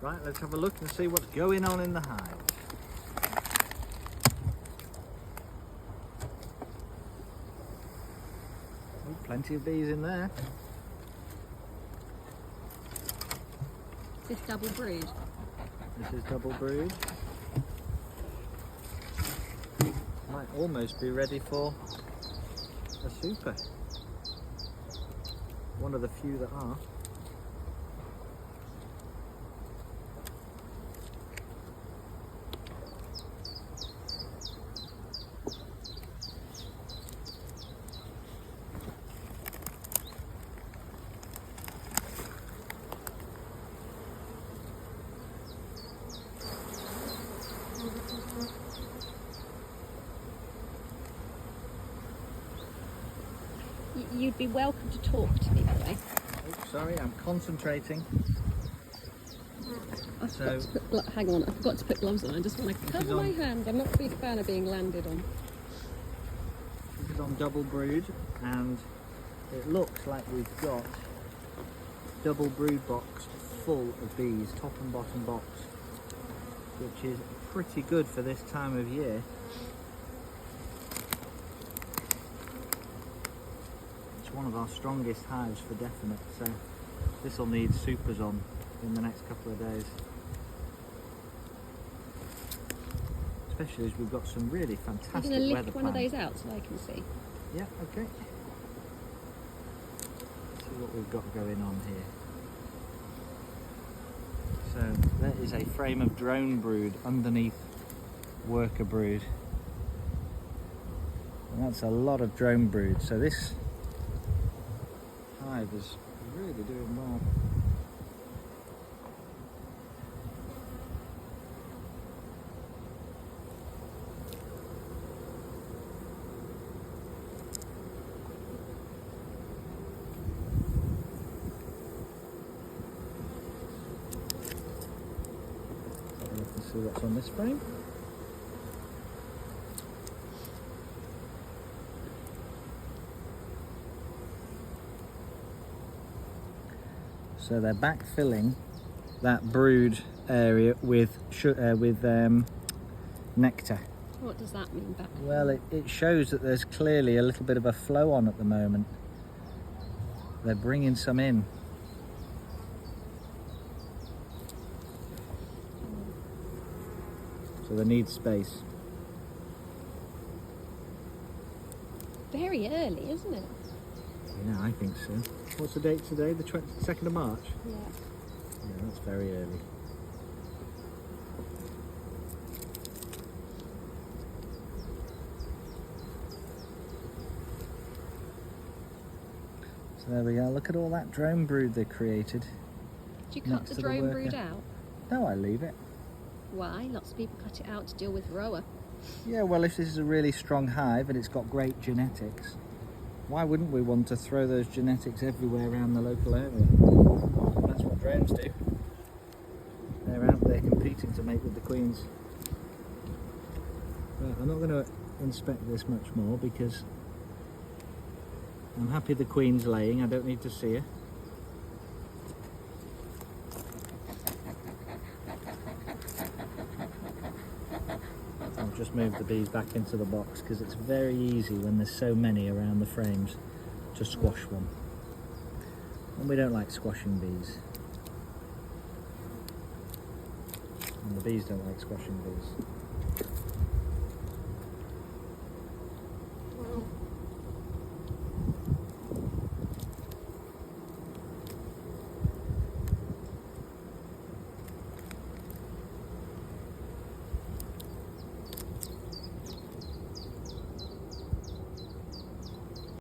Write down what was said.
Right, let's have a look and see what's going on in the hive. Oh, plenty of bees in there. Is this double brood? This is double brood. Might almost be ready for a super. One of the few that are. You'd be welcome to talk to me, by the way. Oops, sorry, I'm concentrating. Hang on, I forgot to put gloves on. I just want to cover my hand. I'm not a big fan of being landed on. This is on double brood, and it looks like we've got double brood box full of bees, top and bottom box, which is pretty good for this time of year. It's one of our strongest hives for definite, so this will need supers on in the next couple of days. Especially as we've got some really fantastic weather planned. I'm going to lift one of those out so I can see. Yeah, okay. Let's see what we've got going on here. So there is a frame of drone brood underneath worker brood. And that's a lot of drone brood. So this hive is really doing well. Let's see what's on this frame. So they're backfilling that brood area with nectar. What does that mean, back? Well, it shows that there's clearly a little bit of a flow on at the moment. They're bringing some in. So they need space. Very early, isn't it? Yeah, I think so. What's the date today? The 22nd of March? Yeah. Yeah, that's very early. So there we go. Look at all that drone brood they created. Did you cut the drone brood out? No, I leave it. Why? Lots of people cut it out to deal with Roa. Yeah, well, if this is a really strong hive and it's got great genetics, why wouldn't we want to throw those genetics everywhere around the local area? That's what drones do. They're out there competing to mate with the queens. Right, I'm not going to inspect this much more because I'm happy the queen's laying. I don't need to see her. I'll just move the bees back into the box because it's very easy when there's so many around the frames to squash one. And we don't like squashing bees. And the bees don't like squashing bees.